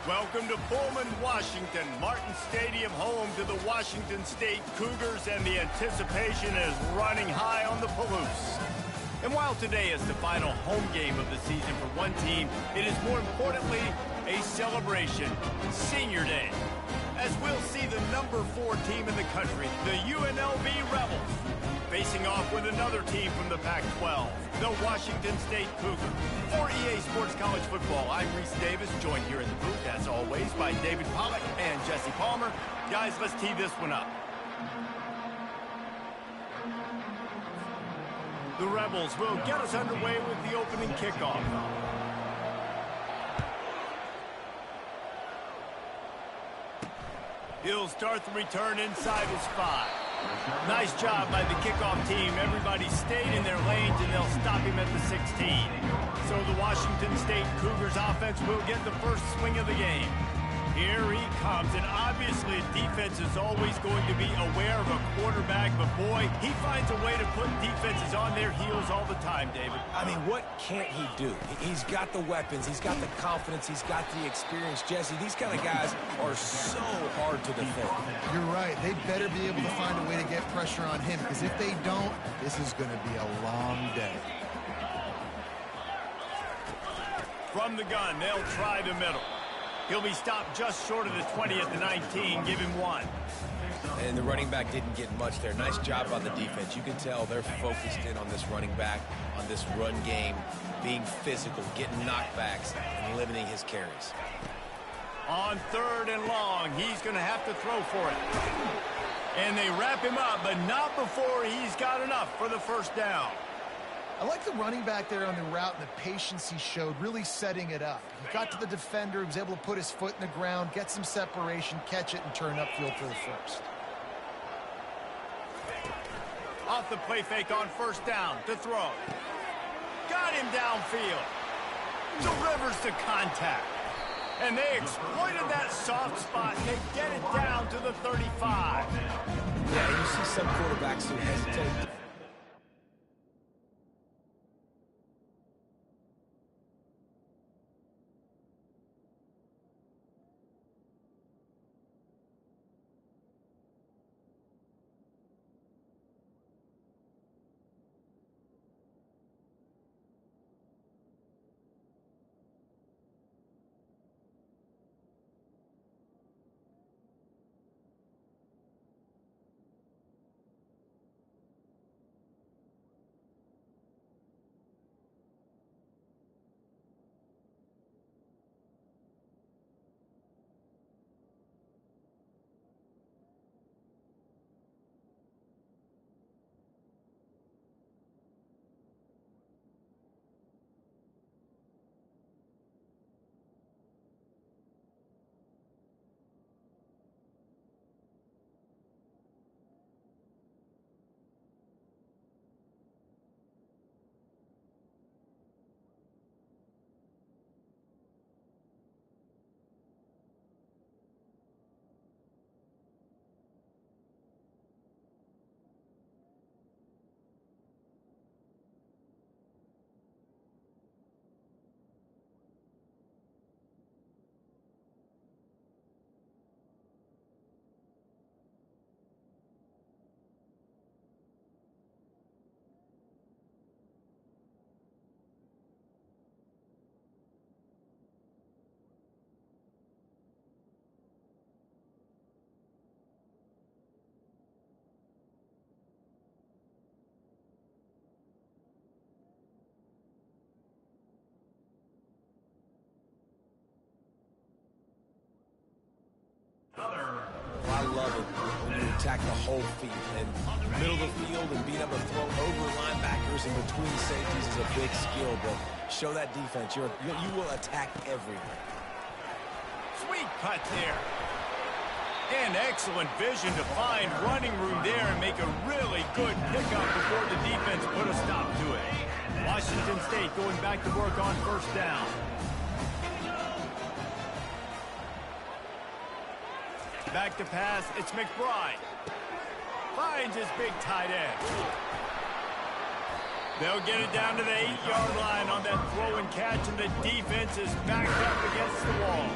Welcome to Pullman, Washington. Martin Stadium, home to the Washington State Cougars, and the anticipation is running high on the Palouse. And while today is the final home game of the season for one team, it is more importantly a celebration, Senior Day, as we'll see the number 4 team in the country, the UNLV Rebels, facing off with another team from the Pac-12, the Washington State Cougars. For EA Sports College Football, I'm Reese Davis, joined here in the booth, as always, by David Pollack and Jesse Palmer. Guys, let's tee this one up. The Rebels will get us underway with the opening kickoff. He'll start the return inside his 5. Nice job by the kickoff team. Everybody stayed in their lanes, and they'll stop him at the 16. So the Washington State Cougars offense will get the first swing of the game. Here he comes, and obviously defense is always going to be aware of a quarterback, but boy, he finds a way to put defenses on their heels all the time, David. I mean, what can't he do? He's got the weapons, he's got the confidence, he's got the experience. Jesse, these kind of guys are so hard to defend. You're right. They better be able to find a way to get pressure on him, because if they don't, this is going to be a long day. From the gun, they'll try the middle. He'll be stopped just short of the 20 at the 19. Give him 1. And the running back didn't get much there. Nice job by the defense. You can tell they're focused in on this running back, on this run game, being physical, getting knockbacks, and limiting his carries. On 3rd and long, he's going to have to throw for it. And they wrap him up, but not before he's got enough for the first down. I like the running back there on the route and the patience he showed, really setting it up. He got to the defender, he was able to put his foot in the ground, get some separation, catch it, and turn upfield for the first. Off the play fake on 1st down to throw. Got him downfield. Delivers the contact. And they exploited that soft spot. They get it down to the 35. Yeah, you see some quarterbacks who hesitate. I love it when you attack the whole field, and middle of the field and being able to throw over linebackers and between safeties is a big skill, but show that defense. You will attack everywhere. Sweet cut there. And excellent vision to find running room there and make a really good pickup before the defense put a stop to it. Washington State going back to work on 1st down. Back to pass, it's McBride. Finds his big tight end. They'll get it down to the 8-yard line on that throw and catch, and the defense is backed up against the wall.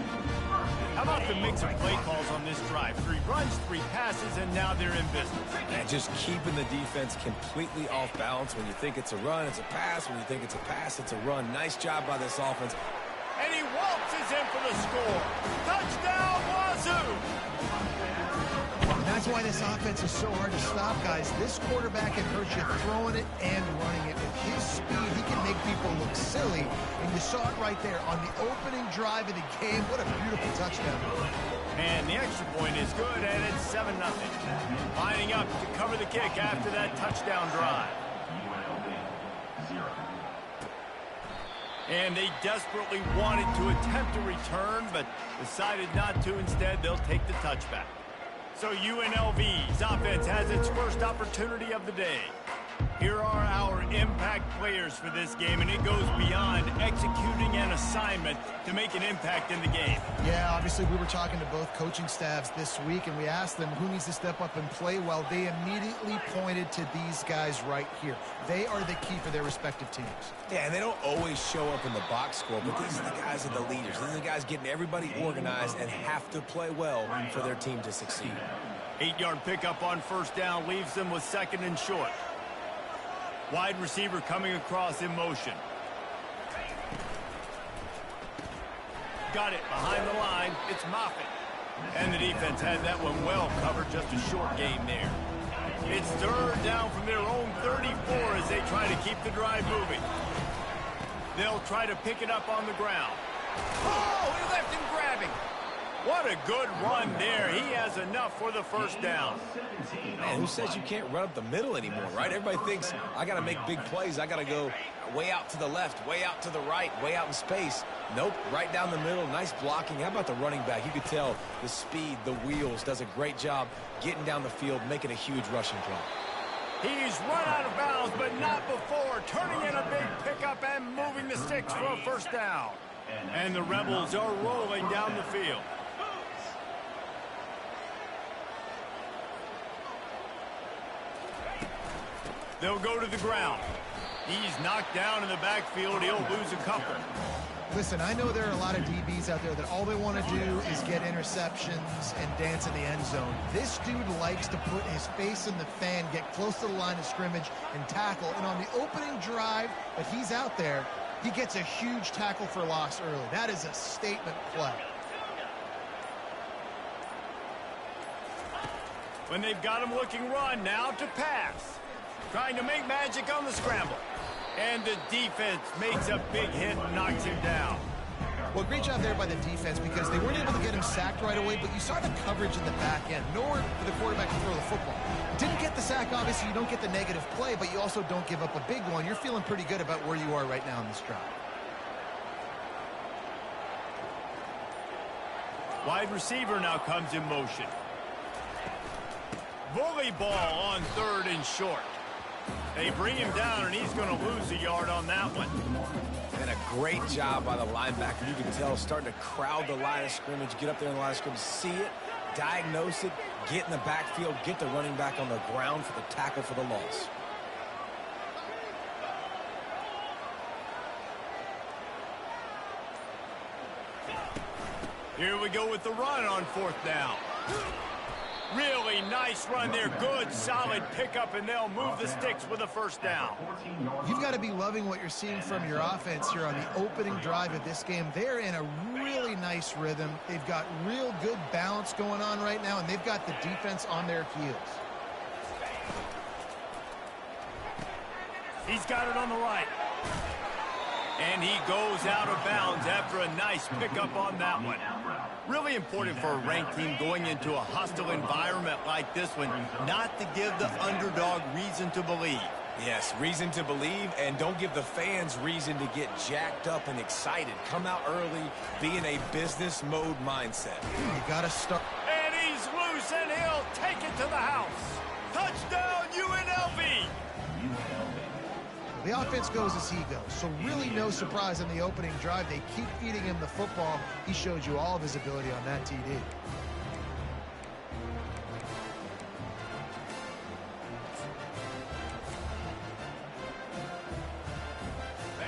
How about the mix of play calls on this drive? 3 runs, 3 passes, and now they're in business. And just keeping the defense completely off balance. When you think it's a run, it's a pass. When you think it's a pass, it's a run. Nice job by this offense. And he waltzes in for the score. Touchdown, Wazoo! That's why this offense is so hard to stop, guys. This quarterback can hurt you throwing it and running it. With his speed, he can make people look silly. And you saw it right there on the opening drive of the game. What a beautiful touchdown. And the extra point is good, and it's 7-0. Lining up to cover the kick after that touchdown drive. And they desperately wanted to attempt a return, but decided not to. Instead, they'll take the touchback. So UNLV's offense has its first opportunity of the day. Here are our impact players for this game, and it goes beyond executing an assignment to make an impact in the game. Yeah, obviously we were talking to both coaching staffs this week, and we asked them who needs to step up and play well. They immediately pointed to these guys right here. They are the key for their respective teams. Yeah, and they don't always show up in the box score, but these are the guys that are the leaders. These are the guys getting everybody organized and have to play well for their team to succeed. 8-yard pickup on first down leaves them with 2nd and short. Wide receiver coming across in motion. Got it behind the line. It's Moffitt. And the defense had that one well covered. Just a short game there. It's 3rd down from their own 34 as they try to keep the drive moving. They'll try to pick it up on the ground. Oh, he left him grabbing. What a good run there. He has enough for the first down. Man, who says you can't run up the middle anymore, right? Everybody thinks, I got to make big plays. I got to go way out to the left, way out to the right, way out in space. Nope, right down the middle. Nice blocking. How about the running back? You could tell the speed, the wheels, does a great job getting down the field, making a huge rushing play. He's run out of bounds, but not before. Turning in a big pickup and moving the sticks for a first down. And the Rebels are rolling down the field. They'll go to the ground. He's knocked down in the backfield. He'll lose a couple. Listen, I know there are a lot of DBs out there that all they want to do is get interceptions and dance in the end zone. This dude likes to put his face in the fan, get close to the line of scrimmage, and tackle. And on the opening drive that he's out there, he gets a huge tackle for loss early. That is a statement play. When they've got him looking run, now to pass. Trying to make magic on the scramble. And the defense makes a big hit and knocks him down. Well, great job there by the defense because they weren't able to get him sacked right away, but you saw the coverage in the back end. Nowhere for the quarterback to throw the football. Didn't get the sack, obviously. You don't get the negative play, but you also don't give up a big one. You're feeling pretty good about where you are right now in this drive. Wide receiver now comes in motion. Volleyball on 3rd and short. They bring him down, and he's going to lose a yard on that one. And a great job by the linebacker. You can tell starting to crowd the line of scrimmage, get up there in the line of scrimmage, see it, diagnose it, get in the backfield, get the running back on the ground for the tackle for the loss. Here we go with the run on 4th down. Really nice run there. Good, solid pickup, and they'll move the sticks with a first down. You've got to be loving what you're seeing from your offense here on the opening drive of this game. They're in a really nice rhythm. They've got real good balance going on right now, and they've got the defense on their heels. He's got it on the right. And he goes out of bounds after a nice pickup on that one. Really important for a ranked team going into a hostile environment like this one, not to give the underdog reason to believe. Yes, reason to believe, and don't give the fans reason to get jacked up and excited. Come out early, be in a business mode mindset. You got to start. And he's loose, and he'll take it to the house. Touchdown, UNLV! The offense goes as he goes, so really no surprise in the opening drive. They keep feeding him the football. He showed you all of his ability on that TD.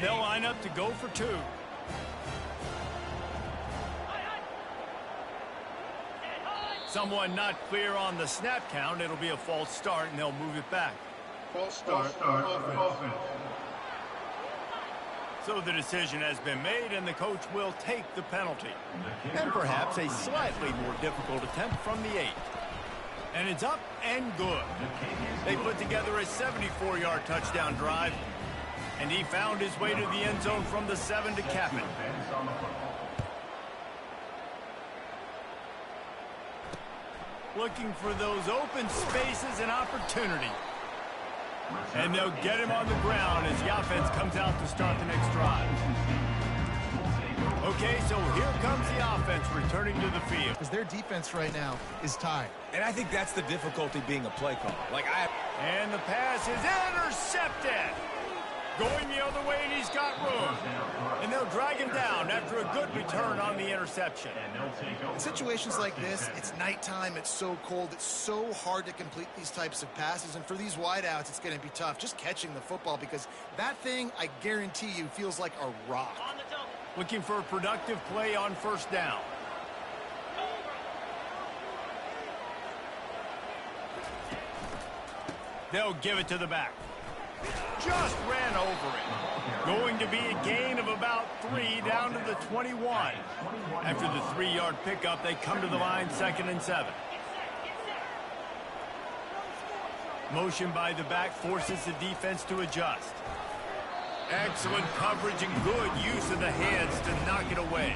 They'll line up to go for 2. Someone not clear on the snap count. It'll be a false start, and they'll move it back. False start, offense. So the decision has been made, and the coach will take the penalty. And perhaps a slightly more difficult attempt from the 8. And it's up and good. They put together a 74-yard touchdown drive, and he found his way to the end zone from the 7 to cap it. Looking for those open spaces and opportunity. And they'll get him on the ground as the offense comes out to start the next drive. Okay, so here comes the offense returning to the field. Because their defense right now is tied. And I think that's the difficulty being a play caller. And the pass is intercepted. Going the other way, and he's got room. And they'll drag him down after a good return on the interception. In situations like this, it's nighttime, it's so cold, it's so hard to complete these types of passes. And for these wideouts, it's going to be tough just catching the football because that thing, I guarantee you, feels like a rock. Looking for a productive play on first down. They'll give it to the back. Just ran over it. Going to be a gain of about 3 down to the 21. After the 3-yard pickup, they come to the line 2nd and 7. Motion by the back forces the defense to adjust. Excellent coverage and good use of the hands to knock it away.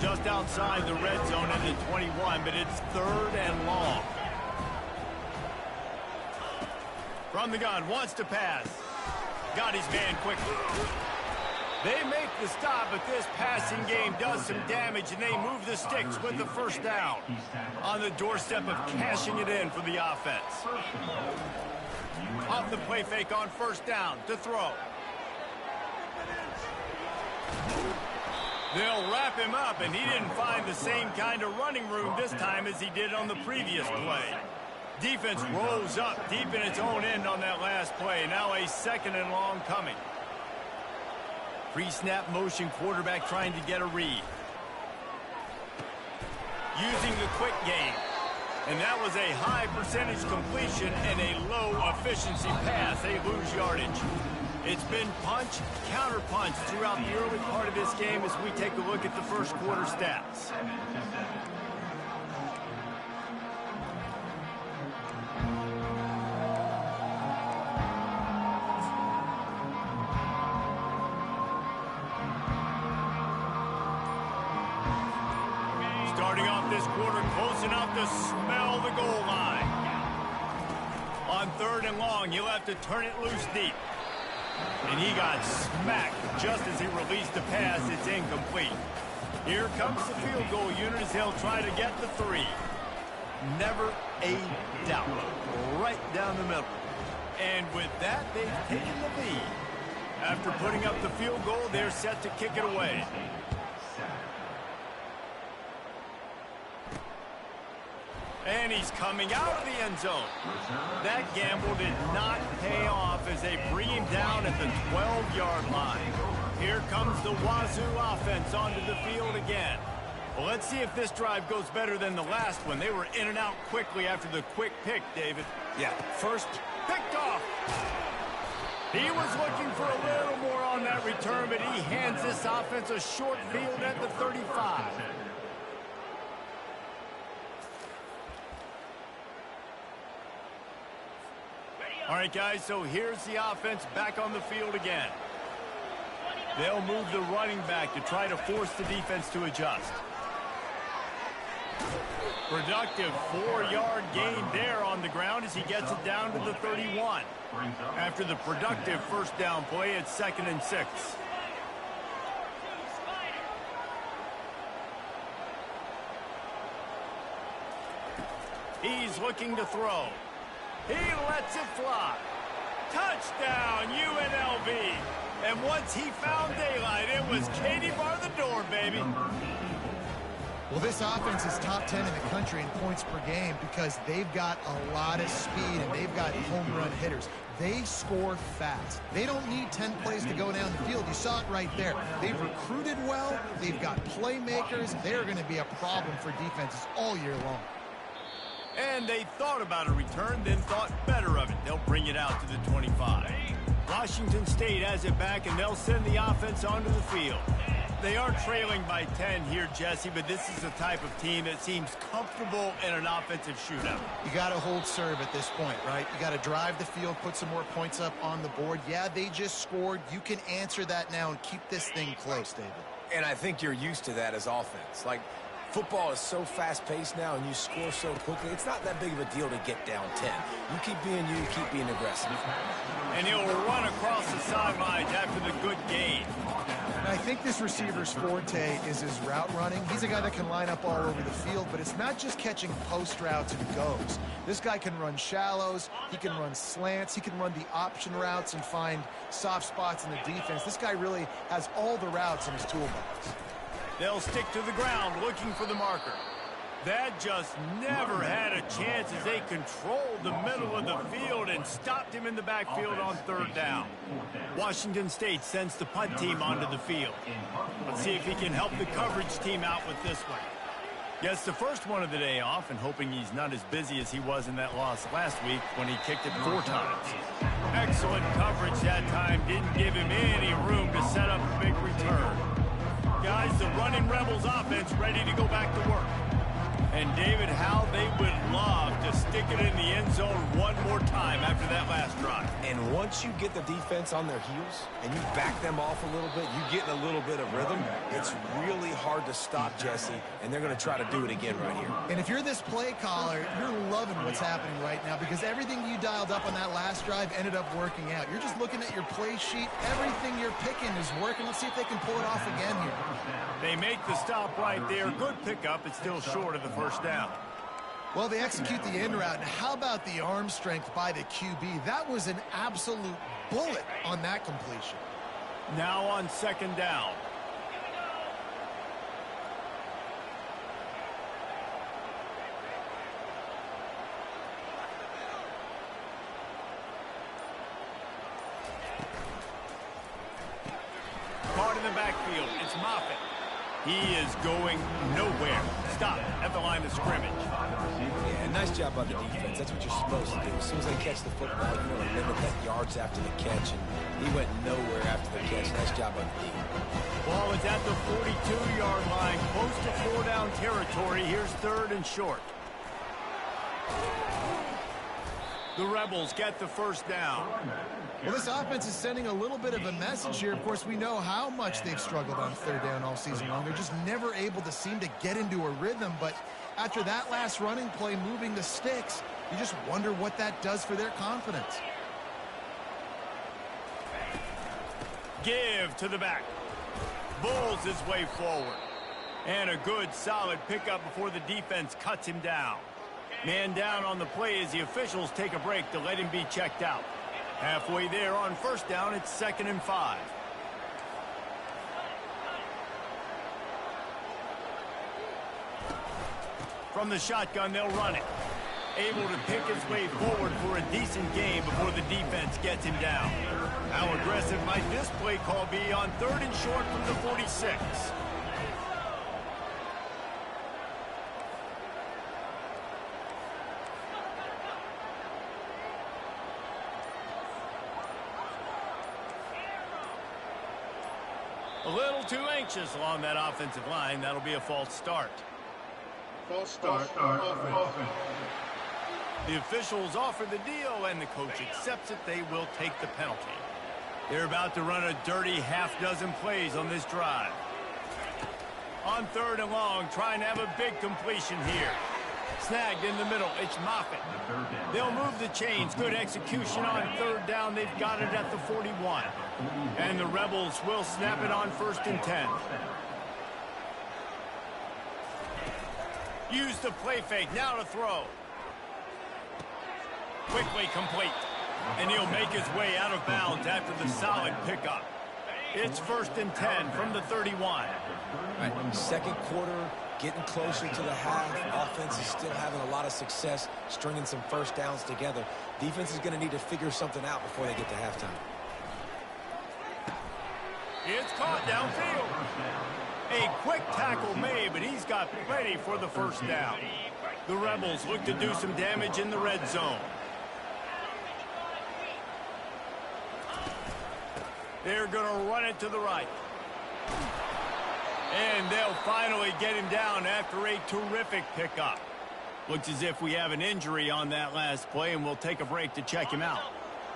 Just outside the red zone in the 21, but it's 3rd and long. From the gun, wants to pass. Got his man quickly. They make the stop, but this passing game does some damage, and they move the sticks with the first down. On the doorstep of cashing it in for the offense. Off the play fake on first down to throw. They'll wrap him up, and he didn't find the same kind of running room this time as he did on the previous play. Defense rolls up deep in its own end on that last play. Now a 2nd and long coming. Pre-snap motion, quarterback trying to get a read. Using the quick game. And that was a high percentage completion and a low efficiency pass. They lose yardage. It's been punch, counter punch throughout the early part of this game as we take a look at the first quarter stats. Starting off this quarter close enough to smell the goal line. On 3rd and long, he'll have to turn it loose deep. And he got smacked just as he released the pass. It's incomplete. Here comes the field goal unit as they'll try to get the 3. Never a doubt. Right down the middle. And with that, they've taken the lead. After putting up the field goal, they're set to kick it away. And he's coming out of the end zone. That gamble did not pay off as they bring him down at the 12-yard line. Here comes the Wazoo offense onto the field again. Well, let's see if this drive goes better than the last one. They were in and out quickly after the quick pick, David. Yeah, first picked off. He was looking for a little more on that return, but he hands this offense a short field at the 35. All right, guys, so here's the offense back on the field again. They'll move the running back to try to force the defense to adjust. Productive 4-yard gain there on the ground as he gets it down to the 31. After the productive first down play, it's 2nd and 6. He's looking to throw. He lets it fly. Touchdown, UNLV. And once he found daylight, it was Katie bar the door, baby. Well, this offense is top 10 in the country in points per game because they've got a lot of speed and they've got home run hitters. They score fast. They don't need 10 plays to go down the field. You saw it right there. They've recruited well. They've got playmakers. They're going to be a problem for defenses all year long. And they thought about a return, then thought better of it. They'll bring it out to the 25. Washington State has it back, and they'll send the offense onto the field. They are trailing by 10 here, Jesse, but this is the type of team that seems comfortable in an offensive shootout. You got to hold serve at this point, right? You got to drive the field, put some more points up on the board. Yeah, they just scored. You can answer that now and keep this thing close, David. And I think you're used to that as offense. Like, football is so fast-paced now, and you score so quickly, it's not that big of a deal to get down 10. You keep being you, keep being aggressive. And he'll run across the sidelines after the good gain. And I think this receiver's forte is his route running. He's a guy that can line up all over the field, but it's not just catching post routes and goes. This guy can run shallows, he can run slants, he can run the option routes and find soft spots in the defense. This guy really has all the routes in his toolbox. They'll stick to the ground looking for the marker. That just never had a chance as they controlled the middle of the field and stopped him in the backfield on third down. Washington State sends the punt team onto the field. Let's see if he can help the coverage team out with this one. Gets the first one of the day off and hoping he's not as busy as he was in that loss last week when he kicked it 4 times. Excellent coverage that time. Didn't give him any room to set up a big return. Guys, the running Rebels offense ready to go back to work. And David, how they would love to stick it in the end zone one more time after that last drive. And once you get the defense on their heels and you back them off a little bit, you get in a little bit of rhythm, it's really hard to stop, Jesse, and they're going to try to do it again right here. And if you're this play caller, you're loving what's happening right now because everything you dialed up on that last drive ended up working out. You're just looking at your play sheet. Everything you're picking is working. Let's see if they can pull it off again here. They make the stop right there. Good pickup. It's still short of the first down. Well, they execute the in route. And how about the arm strength by the QB? That was an absolute bullet on that completion. Now on second down. Caught in the backfield. It's Moffitt. He is going nowhere. Stop at the line of scrimmage. Yeah, nice job by the defense. That's what you're supposed to do. As soon as they catch the football, you want to limit that yards after the catch, and he went nowhere after the catch. Nice job by the defense. Ball is at the 42-yard line, close to 4-down territory. Here's third and short. The Rebels get the first down. Well, this offense is sending a little bit of a message here. Of course, we know how much they've struggled on third down all season long. They're just never able to seem to get into a rhythm. But after that last running play, moving the sticks, you just wonder what that does for their confidence. Give to the back. Bulls his way forward. And a good, solid pickup before the defense cuts him down. Man down on the play as the officials take a break to let him be checked out. Halfway there on first down, it's 2nd and 5. From the shotgun, they'll run it. Able to pick his way forward for a decent gain before the defense gets him down. How aggressive might this play call be on 3rd and short from the 46? A little too anxious along that offensive line. That'll be a false start. False start. Offense. The officials offer the deal, and the coach accepts it. They will take the penalty. They're about to run a dirty half-dozen plays on this drive. On 3rd and long, trying to have a big completion here. Snagged in the middle. It's Moffitt. They'll move the chains. Good execution on 3rd down. They've got it at the 41. And the Rebels will snap it on 1st and 10. Use the play fake. Now to throw. Quickly complete. And he'll make his way out of bounds after the solid pickup. It's 1st and 10 from the 31. All right, second quarter, getting closer to the half. Offense is still having a lot of success stringing some first downs together. Defense is going to need to figure something out before they get to halftime. It's caught downfield. A quick tackle made, but he's got plenty for the first down. The Rebels look to do some damage in the red zone. They're going to run it to the right. And they'll finally get him down after a terrific pickup. Looks as if we have an injury on that last play, and we'll take a break to check him out.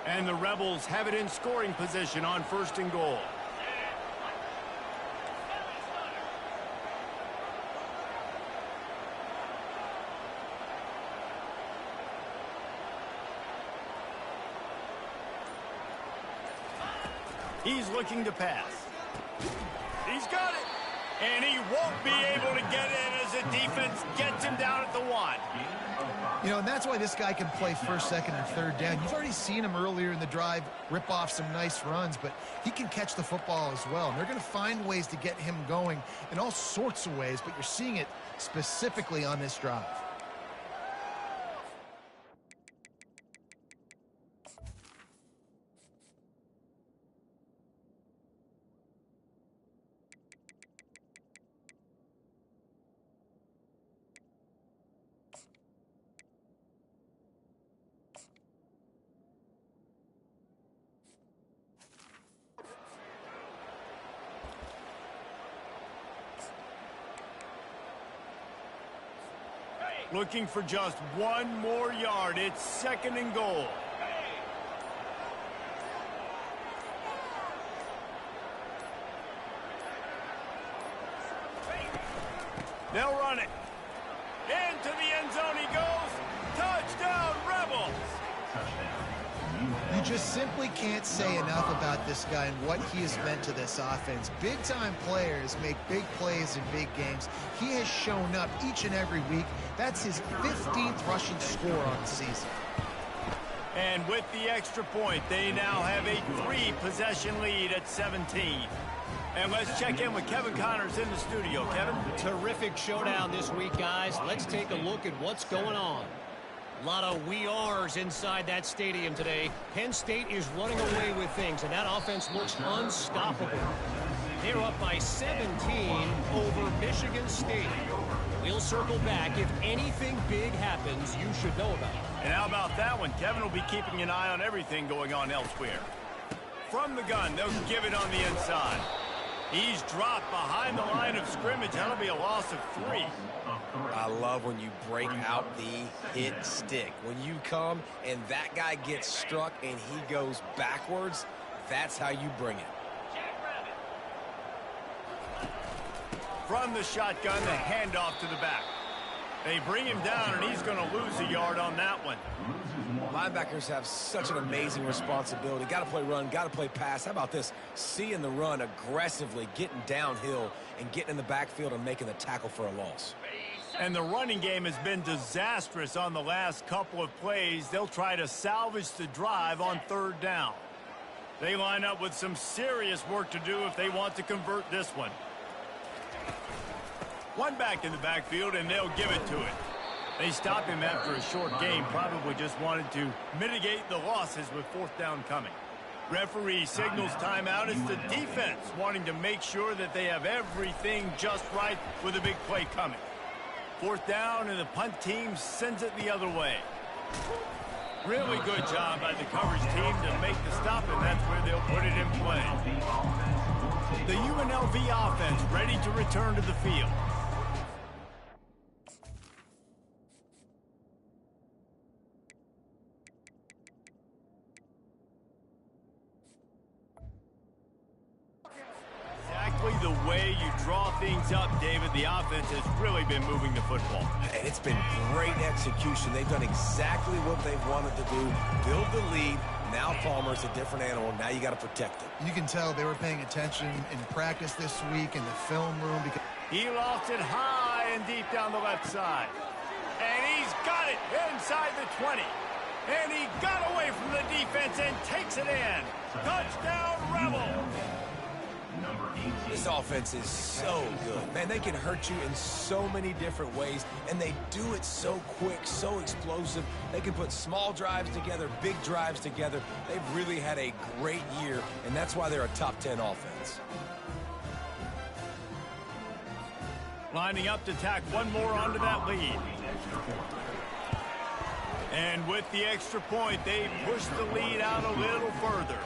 And the Rebels have it in scoring position on 1st and goal. He's looking to pass. He's got it. And he won't be able to get in as the defense gets him down at the 1. You know, and that's why this guy can play 1st, 2nd, and 3rd down. You've already seen him earlier in the drive rip off some nice runs, but he can catch the football as well. And they're going to find ways to get him going in all sorts of ways, but you're seeing it specifically on this drive. Looking for just 1 more yard. It's 2nd and goal. They'll run it. Into the end zone he goes. Touchdown, Rebels. You just simply can't say enough about this guy and what he has meant to this offense. Big-time players make big plays in big games. He has shown up each and every week. That's his 15th rushing score on the season. And with the extra point, they now have a 3-possession lead at 17. And let's check in with Kevin Connors in the studio. Kevin? Terrific showdown this week, guys. Let's take a look at what's going on. A lot of we are's inside that stadium today. Penn State is running away with things, and that offense looks unstoppable. They're up by 17 over Michigan State. We'll circle back. If anything big happens, you should know about it. And how about that one? Kevin will be keeping an eye on everything going on elsewhere. From the gun, they'll give it on the inside. He's dropped behind the line of scrimmage. That'll be a loss of 3. I love when you break out the hit stick. When you come and that guy gets struck and he goes backwards, that's how you bring it. From the shotgun, the handoff to the back. They bring him down, and he's going to lose a yard on that one. Linebackers have such an amazing responsibility. Got to play run, got to play pass. How about this? Seeing the run aggressively, getting downhill, and getting in the backfield and making the tackle for a loss. And the running game has been disastrous on the last couple of plays. They'll try to salvage the drive on 3rd down. They line up with some serious work to do if they want to convert this one. One back in the backfield, and they'll give it to it. They stop him after a short game, probably just wanted to mitigate the losses with 4th down coming. Referee signals timeout. It's the defense wanting to make sure that they have everything just right with a big play coming. 4th down, and the punt team sends it the other way. Really good job by the coverage team to make the stop, and that's where they'll put it in play. The UNLV offense ready to return to the field. The way you draw things up, David, the offense has really been moving the football. And it's been great execution. They've done exactly what they've wanted to do. Build the lead. Now Palmer's a different animal. Now you got to protect it. You can tell they were paying attention in practice this week in the film room. Because he lost it high and deep down the left side. And he's got it inside the 20. And he got away from the defense and takes it in. Touchdown, Rebels. This offense is so good. Man, they can hurt you in so many different ways, and they do it so quick, so explosive. They can put small drives together, big drives together. They've really had a great year, and that's why they're a top 10 offense. Lining up to tack one more onto that lead. And with the extra point, they push the lead out a little further.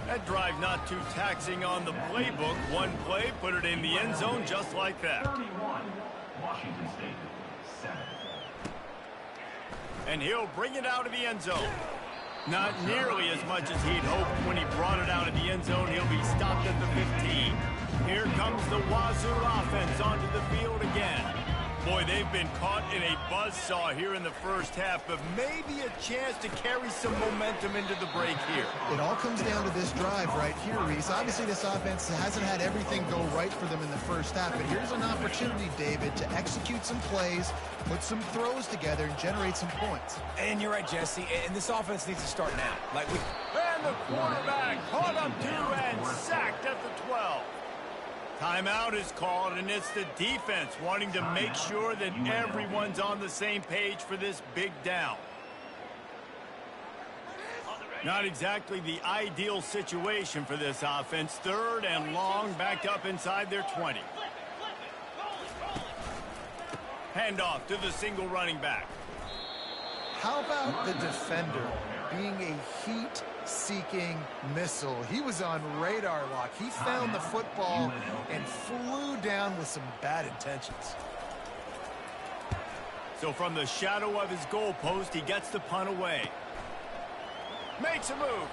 That drive not too taxing on the playbook. One play, put it in the end zone just like that. 31, Washington State, 7. And he'll bring it out of the end zone. Not nearly as much as he'd hoped when he brought it out of the end zone. He'll be stopped at the 15. Here comes the Wazoo offense onto the field again. Boy, they've been caught in a buzzsaw here in the first half, but maybe a chance to carry some momentum into the break here. It all comes down to this drive right here, Reese. Obviously, this offense hasn't had everything go right for them in the first half, but here's an opportunity, David, to execute some plays, put some throws together, and generate some points. And you're right, Jesse, and this offense needs to start now. And the quarterback caught up to and sacked at the 12. Timeout is called, and it's the defense wanting to make sure that everyone's on the same page for this big down. Not exactly the ideal situation for this offense. 3rd and long, backed up inside their 20. Handoff to the single running back. How about the defender being a heat-seeking missile? He was on radar lock. He found the football and flew down with some bad intentions. So from the shadow of his goalpost, he gets the punt away. Makes a move.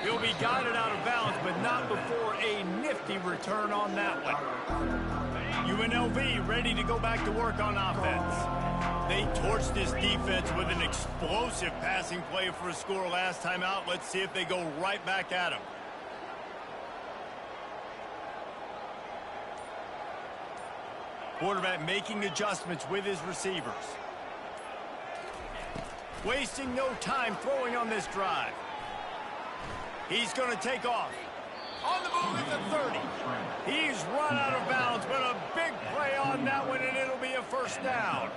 He'll be guided out of bounds, but not before a nifty return on that one. UNLV ready to go back to work on offense. They torched this defense with an explosive passing play for a score last time out. Let's see if they go right back at him. Quarterback making adjustments with his receivers. Wasting no time throwing on this drive. He's going to take off. On the move at the 30. He's run out of bounds, but a big play on that one, and it'll be a first down.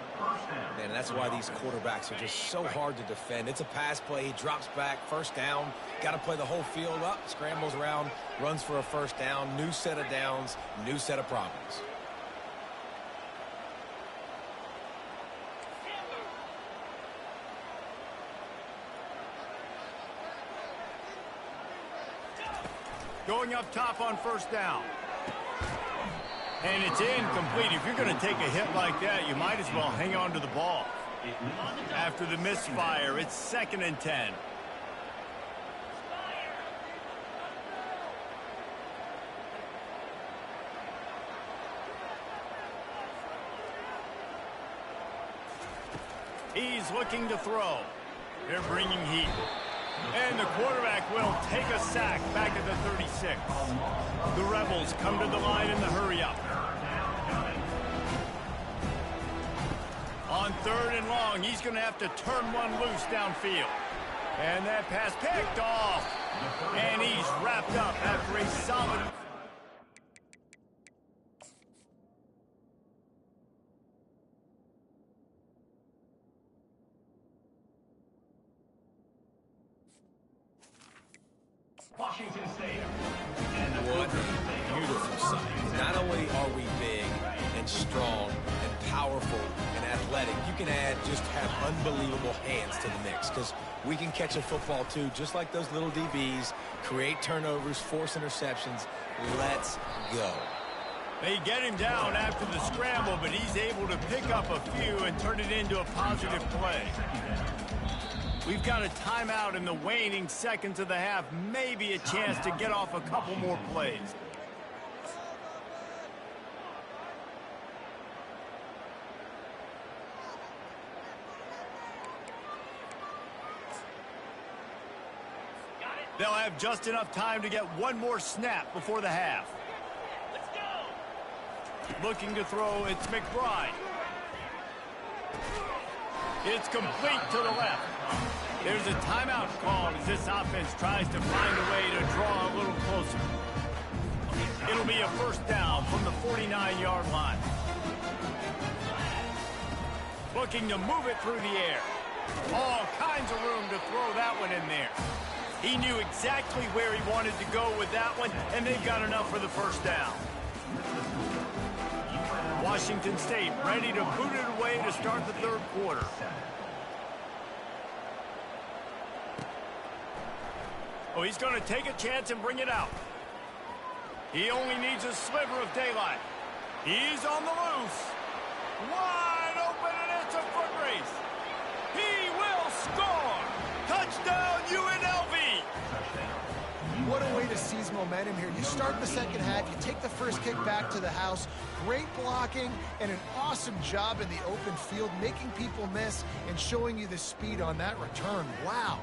Man, that's why these quarterbacks are just so hard to defend. It's a pass play. He drops back, first down. Got to play the whole field up, scrambles around, runs for a first down. New set of downs, new set of problems. Going up top on first down. And it's incomplete. If you're going to take a hit like that, you might as well hang on to the ball. After the misfire, it's 2nd and 10. He's looking to throw. They're bringing heat. And the quarterback will take a sack back at the 36. The Rebels come to the line in the hurry-up. On 3rd and long, he's going to have to turn one loose downfield. And that pass picked off. And he's wrapped up after a solid... Washington State. What a beautiful sight. Not only are we big and strong and powerful and athletic, you can have unbelievable hands to the mix because we can catch a football too, just like those little DBs, create turnovers, force interceptions. Let's go. They get him down after the scramble, but he's able to pick up a few and turn it into a positive play. We've got a timeout in the waning seconds of the half. Maybe a chance to get off a couple more plays. They'll have just enough time to get one more snap before the half. Let's go. Looking to throw, it's McBride. It's complete to the left. There's a timeout called as this offense tries to find a way to draw a little closer. It'll be a first down from the 49-yard line. Looking to move it through the air. All kinds of room to throw that one in there. He knew exactly where he wanted to go with that one, and they've got enough for the first down. Washington State ready to boot it away to start the third quarter. Oh, he's going to take a chance and bring it out. He only needs a sliver of daylight. He's on the loose. Wide open, and it's a foot race. He will score. Touchdown, UNLV. What a way to seize momentum here. You start the second half, you take the first kick back to the house. Great blocking and an awesome job in the open field, making people miss and showing you the speed on that return. Wow.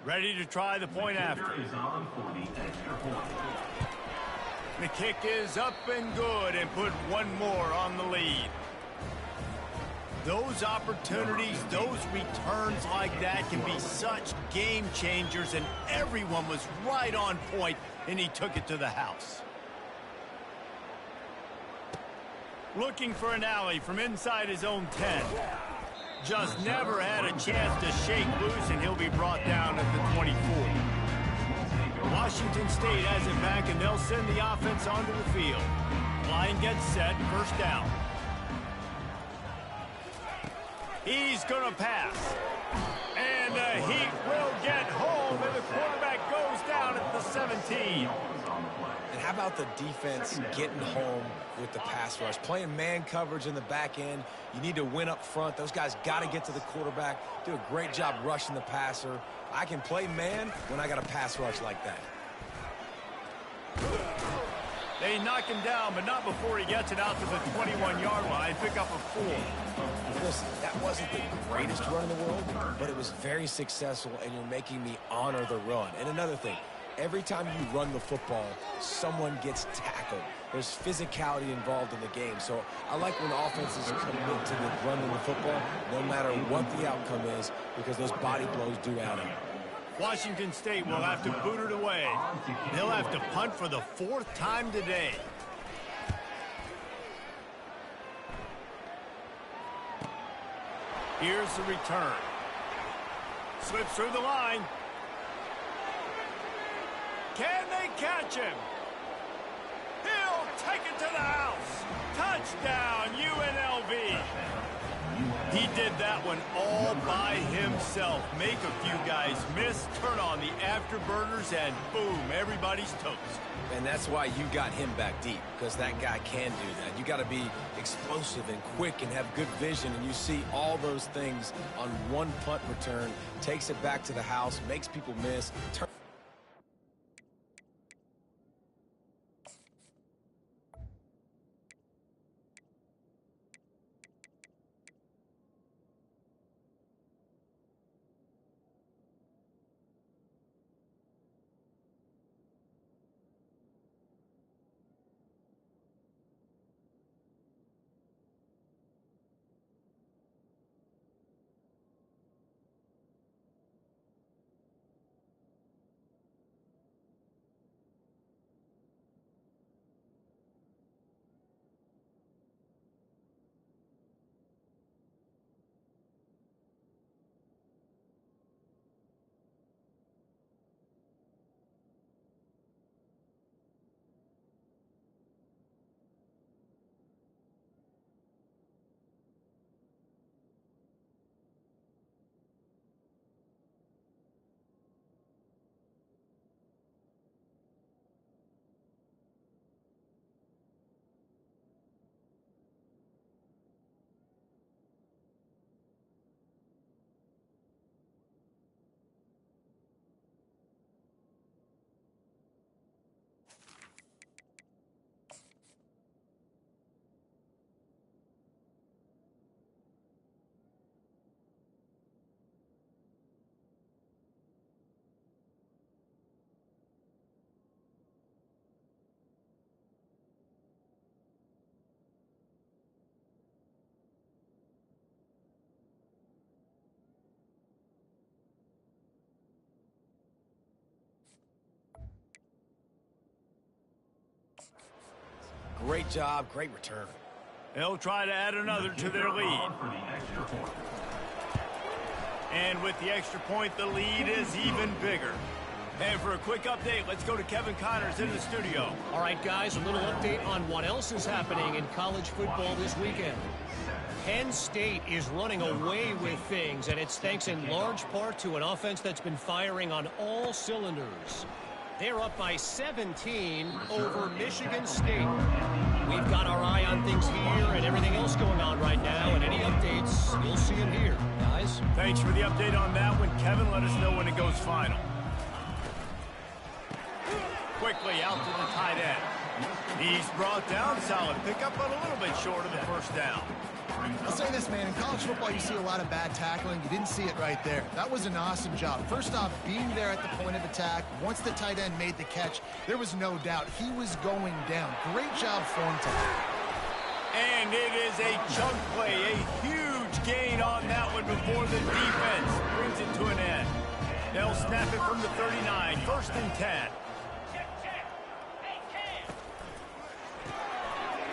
Ready to try the point after. The kick is up and good and put one more on the lead. Those opportunities, those returns like that can be such game changers, and everyone was right on point, and he took it to the house. Looking for an alley from inside his own 10. Just never had a chance to shake loose, and he'll be brought down at the 24. Washington State has it back, and they'll send the offense onto the field. Line gets set, first down. He's going to pass. And the Heat will get home, and the quarterback goes down at the 17. And how about the defense getting home with the pass rush? Playing man coverage in the back end. You need to win up front. Those guys got to get to the quarterback. Do a great job rushing the passer. I can play man when I got a pass rush like that. They knock him down, but not before he gets it out to the 21-yard line. Pick up a 4. Listen, that wasn't the greatest run in the world, but it was very successful, and you're making me honor the run. And another thing, every time you run the football, someone gets tackled. There's physicality involved in the game. So I like when offenses commit to the running the football, no matter what the outcome is, because those body blows do add up. Washington State will have to boot it away. They'll have to punt for the 4th time today. Here's the return. Slips through the line. Can they catch him? He'll take it to the house. Touchdown, UNLV. He did that one all by himself. Make a few guys miss, turn on the afterburners, and boom, everybody's toast. And that's why you got him back deep, because that guy can do that. You got to be explosive and quick and have good vision, and you see all those things on one punt return, takes it back to the house, makes people miss. Great job, great return. They'll try to add another to their lead. And with the extra point, the lead is even bigger. And for a quick update, let's go to Kevin Connors in the studio. All right, guys, a little update on what else is happening in college football this weekend. Penn State is running away with things, and it's thanks in large part to an offense that's been firing on all cylinders. They're up by 17 over Michigan State. We've got our eye on things here and everything else going on right now, and any updates, you'll see them here. Guys? Thanks for the update on that one, Kevin. Let us know when it goes final. Quickly out to the tight end. He's brought down. Solid pickup, but a little bit short of the first down. I'll say this, man. In college football, you see a lot of bad tackling. You didn't see it right there. That was an awesome job. First off, being there at the point of attack. Once the tight end made the catch, there was no doubt he was going down. Great job for him today. And it is a chunk play, a huge gain on that one before the defense brings it to an end. They'll snap it from the 39, 1st and 10.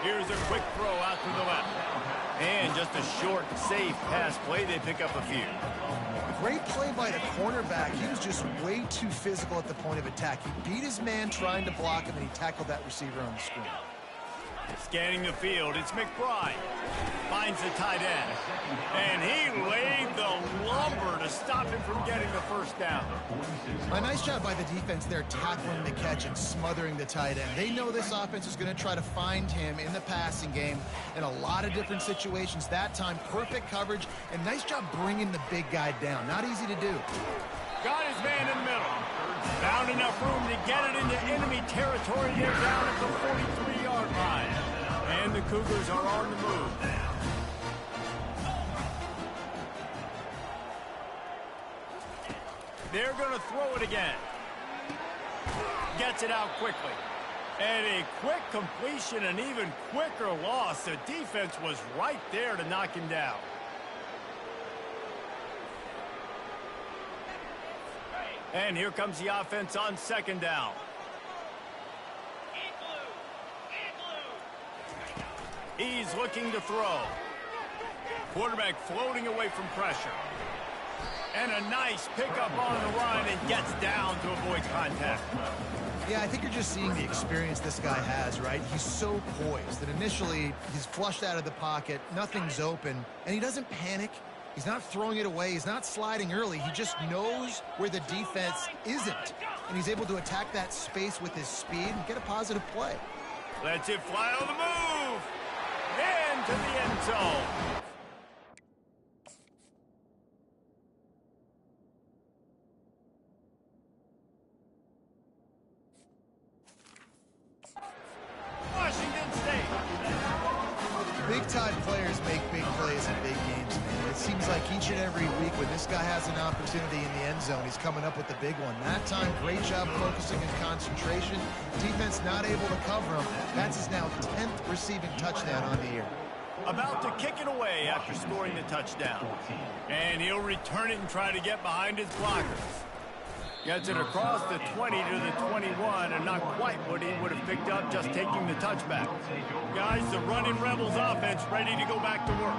Here's a quick throw out to the left. And just a short, safe pass play. They pick up a few. Great play by the cornerback. He was just way too physical at the point of attack. He beat his man trying to block him, and he tackled that receiver on the screen. Scanning the field, it's McBride. Finds the tight end. And he laid the lumber to stop him from getting the first down. A nice job by the defense there, tackling the catch and smothering the tight end. They know this offense is going to try to find him in the passing game in a lot of different situations. That time, perfect coverage, and nice job bringing the big guy down. Not easy to do. Got his man in the middle. Found enough room to get it into enemy territory. They're down at the 43-yard line. And the Cougars are on the move. They're going to throw it again. Gets it out quickly. And a quick completion, an even quicker loss. The defense was right there to knock him down. And here comes the offense on second down. He's looking to throw. Quarterback floating away from pressure. And a nice pickup on the run and gets down to avoid contact. Yeah, I think you're just seeing the experience this guy has, right? He's so poised that initially he's flushed out of the pocket, nothing's open, and he doesn't panic. He's not throwing it away. He's not sliding early. He just knows where the defense isn't, and he's able to attack that space with his speed and get a positive play. Lets it fly on the move. Into the end zone. Washington State. Big-time players make big plays in big games, man. It seems like each and every week when this guy has an opportunity in the end zone, he's coming up with the big one. That time, great job focusing and concentration. Defense not able to cover him. That's his now 10th receiving touchdown on the year. About to kick it away after scoring the touchdown. And he'll return it and try to get behind his blockers. Gets it across the 20 to the 21, and not quite what he would have picked up just taking the touchback. Guys, the running Rebels offense ready to go back to work.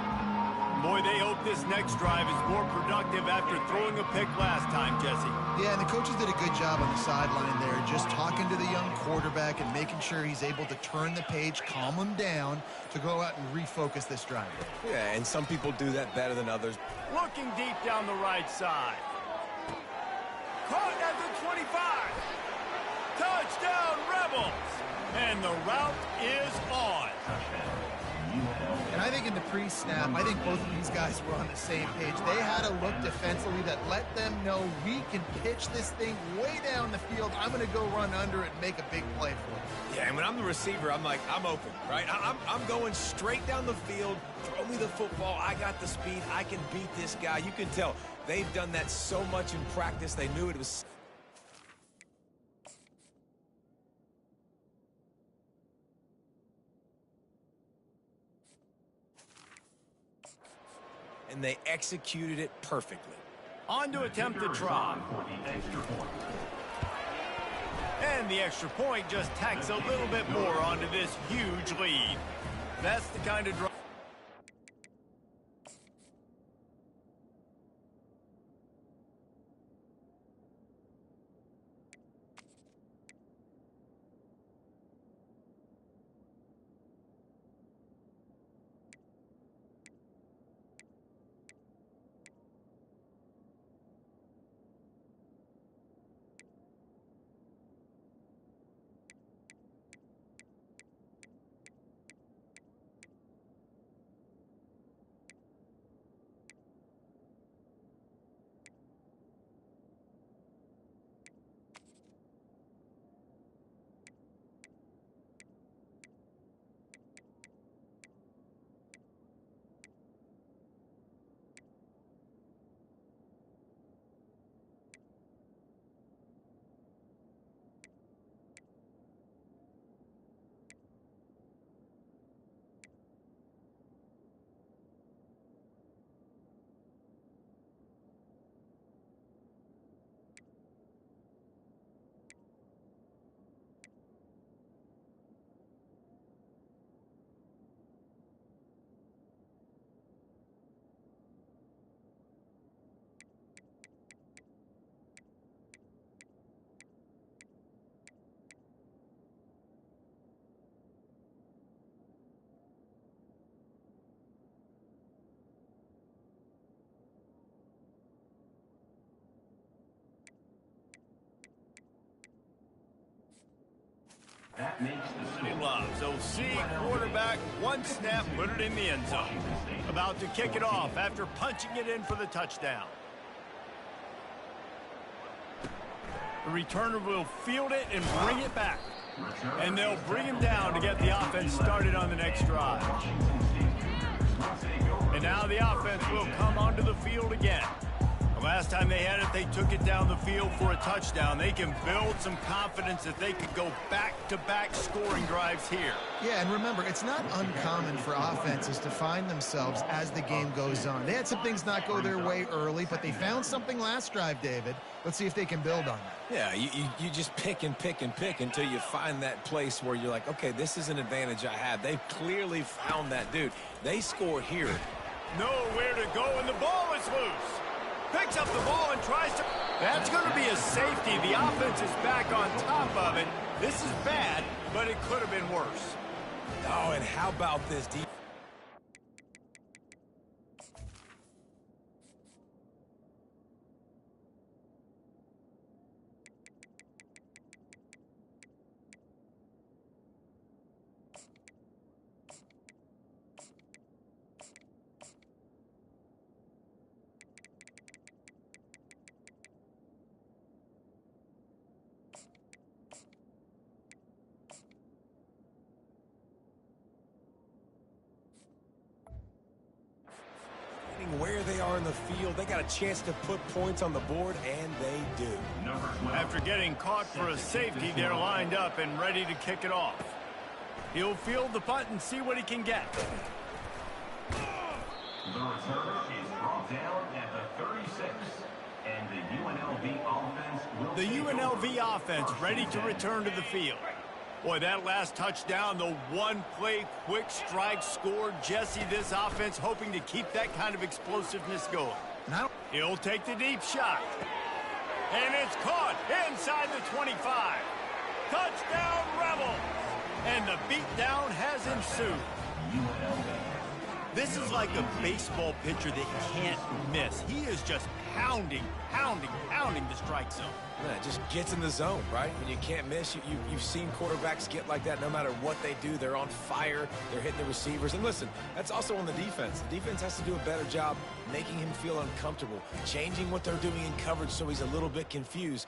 Boy, they hope this next drive is more productive after throwing a pick last time, Jesse. Yeah, and the coaches did a good job on the sideline there, just talking to the young quarterback and making sure he's able to turn the page, calm him down to go out and refocus this drive. Yeah, and some people do that better than others. Looking deep down the right side. Caught at the 25. Touchdown, Rebels. And the route is on. And I think in the pre-snap, I think both of these guys were on the same page. They had a look defensively that let them know we can pitch this thing way down the field. I'm going to go run under it and make a big play for it. Yeah, and when I'm the receiver, I'm like, I'm open, right? I'm going straight down the field. Throw me the football. I got the speed. I can beat this guy. You can tell they've done that so much in practice. They knew it was... and they executed it perfectly. On to attempt the try. And the extra point just tacks a little bit more onto this huge lead. That's the kind of drive. That makes the He loves OC quarterback. One snap, put it in the end zone. About to kick it off after punching it in for the touchdown. The returner will field it and bring it back. And they'll bring him down to get the offense started on the next drive. And now the offense will come onto the field again. The last time they had it, they took it down the field for a touchdown. They can build some confidence that they could go back-to-back scoring drives here. Yeah, and remember, it's not uncommon for offenses to find themselves as the game goes on. They had some things not go their way early, but they found something last drive, David. Let's see if they can build on that. Yeah, you just pick and pick and pick until you find that place where you're like, okay, this is an advantage I have. They've clearly found that, dude. They score here. Nowhere to go, and the ball is loose. Picks up the ball and tries to... That's going to be a safety. The offense is back on top of it. This is bad, but it could have been worse. Oh, and how about this defense? Where they are in the field, they got a chance to put points on the board, and they do. After getting caught for a safety, they're lined up and ready to kick it off. He'll field the punt and see what he can get. The return is brought down at the 36, and the UNLV offense will... The UNLV offense ready to return to the field. Boy, that last touchdown, the one-play quick strike scored. Jesse, this offense hoping to keep that kind of explosiveness going. He'll take the deep shot. And it's caught inside the 25. Touchdown, Rebels! And the beatdown has ensued. This is like a baseball pitcher that can't miss. He is just pounding the strike zone. Yeah, it just gets in the zone, right? When you can't miss, you've seen quarterbacks get like that. No matter what they do, they're on fire. They're hitting the receivers. And listen, that's also on the defense. The defense has to do a better job making him feel uncomfortable, changing what they're doing in coverage so he's a little bit confused.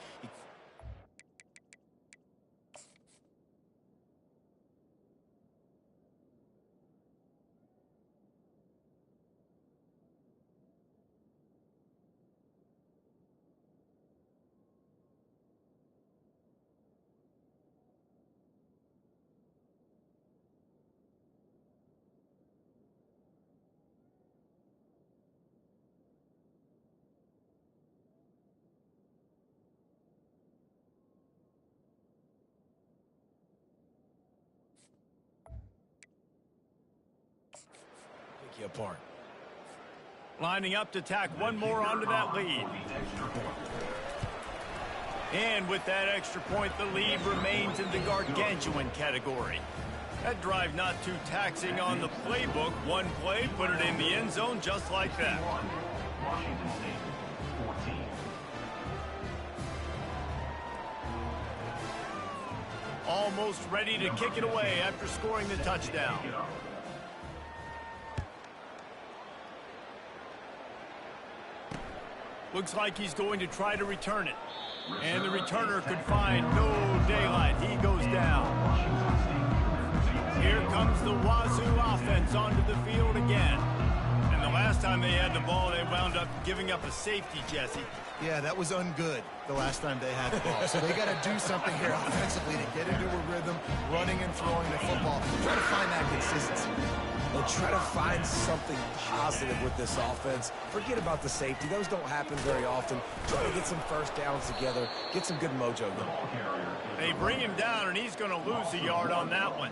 You apart. Lining up to tack one more onto that lead. And with that extra point, the lead remains in the gargantuan category. That drive not too taxing on the playbook. One play, put it in the end zone just like that. Washington State, 14. Almost ready to kick it away after scoring the touchdown. Looks like he's going to try to return it. And the returner could find no daylight. He goes down. Here comes the Wazoo offense onto the field again. And the last time they had the ball, they wound up giving up a safety, Jesse. Yeah, that was ungood the last time they had the ball. So they got to do something here offensively to get into a rhythm, running and throwing the football. Try to find that consistency. They'll try to find something positive with this offense. Forget about the safety. Those don't happen very often. Try to get some first downs together, get some good mojo going. They bring him down, and he's going to lose a yard on that one.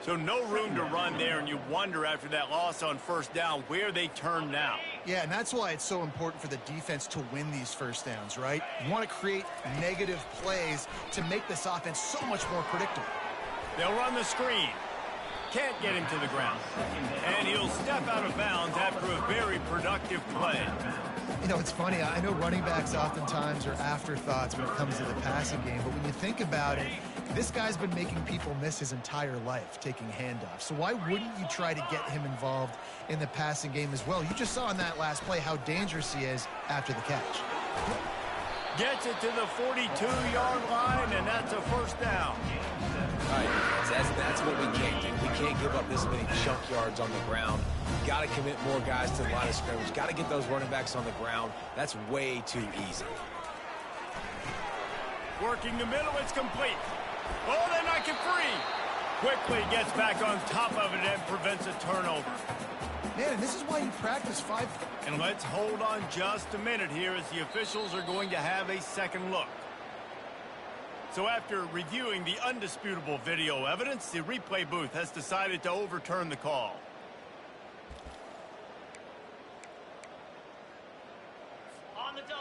So no room to run there, and you wonder after that loss on first down where they turn now. Yeah, and that's why it's so important for the defense to win these first downs, right? You want to create negative plays to make this offense so much more predictable. They'll run the screen. Can't get him to the ground. And he'll step out of bounds after a very productive play. You know, it's funny. I know running backs oftentimes are afterthoughts when it comes to the passing game, but when you think about it, this guy's been making people miss his entire life taking handoffs. So why wouldn't you try to get him involved in the passing game as well? You just saw in that last play how dangerous he is after the catch. Gets it to the 42-yard line, and that's a first down. All right, that's what we can't do. We can't give up this many chunk yards on the ground. Got to commit more guys to the line of scrimmage. Got to get those running backs on the ground. That's way too easy. Working the middle, it's complete. Oh, they knock it free. Quickly gets back on top of it and prevents a turnover. Man, and this is why you practice 5. And let's hold on just a minute here as the officials are going to have a second look. So after reviewing the undisputable video evidence, the replay booth has decided to overturn the call.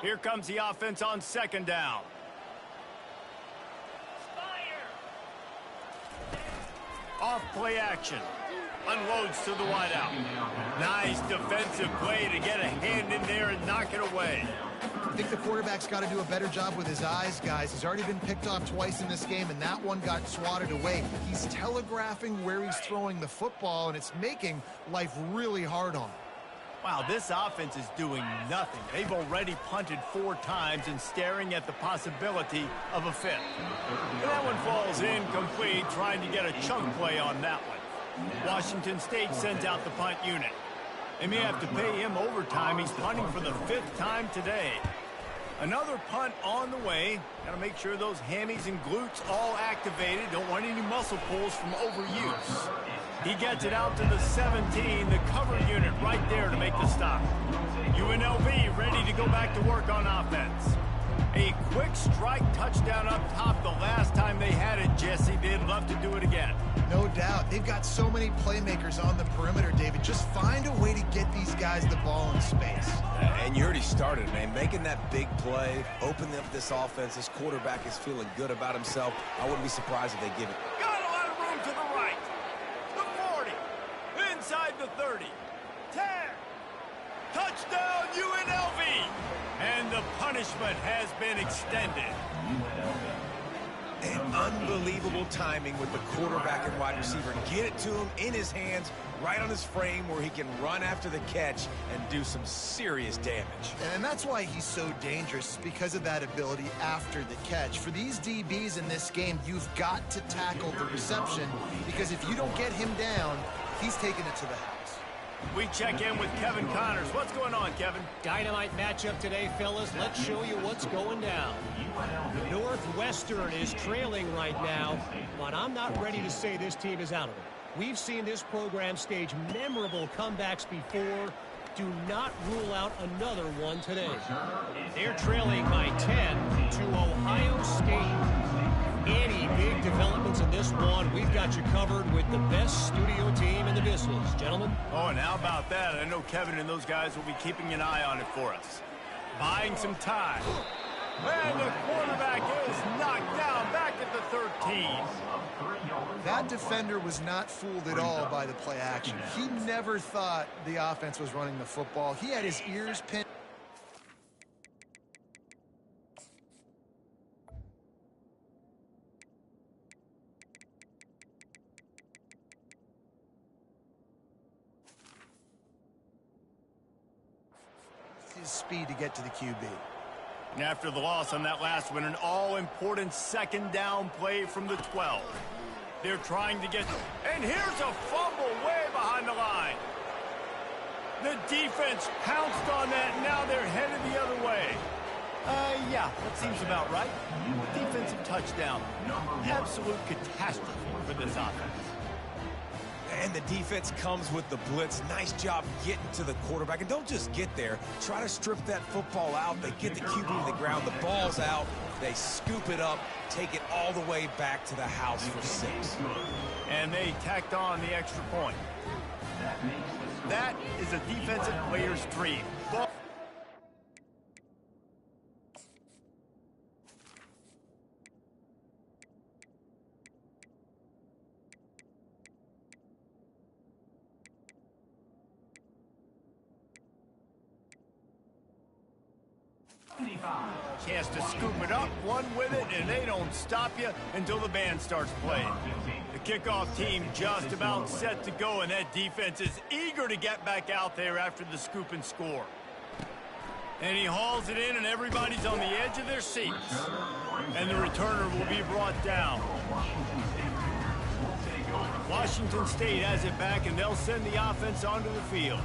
Here comes the offense on second down. Off play action. Unloads to the wideout. Nice defensive play to get a hand in there and knock it away. I think the quarterback's got to do a better job with his eyes, guys. He's already been picked off twice in this game, and that one got swatted away. He's telegraphing where he's throwing the football, and it's making life really hard on him. Wow, this offense is doing nothing. They've already punted 4 times and staring at the possibility of a 5th. And that one falls incomplete, trying to get a chunk play on that one. Washington State sends out the punt unit. They may have to pay him overtime. He's punting for the 5th time today. Another punt on the way. Got to make sure those hammies and glutes all activated. Don't want any muscle pulls from overuse. He gets it out to the 17, the cover unit right there to make the stop. UNLV ready to go back to work on offense. A quick strike touchdown up top the last time they had it, Jesse. They'd love to do it again. No doubt. They've got so many playmakers on the perimeter, David. Just find a way to get these guys the ball in space. And you already started, man. Making that big play, opening up this offense. This quarterback is feeling good about himself. I wouldn't be surprised if they give it. Got a lot of room to the right. The 40. Inside the 30. 10. Touchdown, UNLV. And the punishment has been extended. And unbelievable timing with the quarterback and wide receiver. Get it to him in his hands, right on his frame where he can run after the catch and do some serious damage. And that's why he's so dangerous, because of that ability after the catch. For these DBs in this game, you've got to tackle the reception, because if you don't get him down, he's taking it to the house. We check in with Kevin Connors. What's going on, Kevin? Dynamite matchup today, fellas. Let's show you what's going down. Northwestern is trailing right now, but I'm not ready to say this team is out of it. We've seen this program stage memorable comebacks before. Do not rule out another one today. They're trailing by 10 to Ohio State. Any big developments in this one, we've got you covered with the best studio team in the business, gentlemen. Oh, and how about that? I know Kevin and those guys will be keeping an eye on it for us. Buying some time. And the quarterback is knocked down back at the 13. That defender was not fooled at all by the play action. He never thought the offense was running the football. He had his ears pinned. His speed to get to the QB. And after the loss on that last one, an all-important second down play from the 12. They're trying to get... And here's a fumble way behind the line. The defense pounced on that, and now they're headed the other way. Yeah, that seems about right. Defensive touchdown. Absolute catastrophe for this offense. And the defense comes with the blitz. Nice job getting to the quarterback. And don't just get there. Try to strip that football out. They get the QB to the ground. The ball's out. They scoop it up, take it all the way back to the house for 6. And they tacked on the extra point. That is a defensive player's dream. Ball. Chance to scoop it up, run with it, and they don't stop you until the band starts playing. The kickoff team just about set to go, and that defense is eager to get back out there after the scoop and score. And he hauls it in, and everybody's on the edge of their seats. And the returner will be brought down. Washington State has it back, and they'll send the offense onto the field.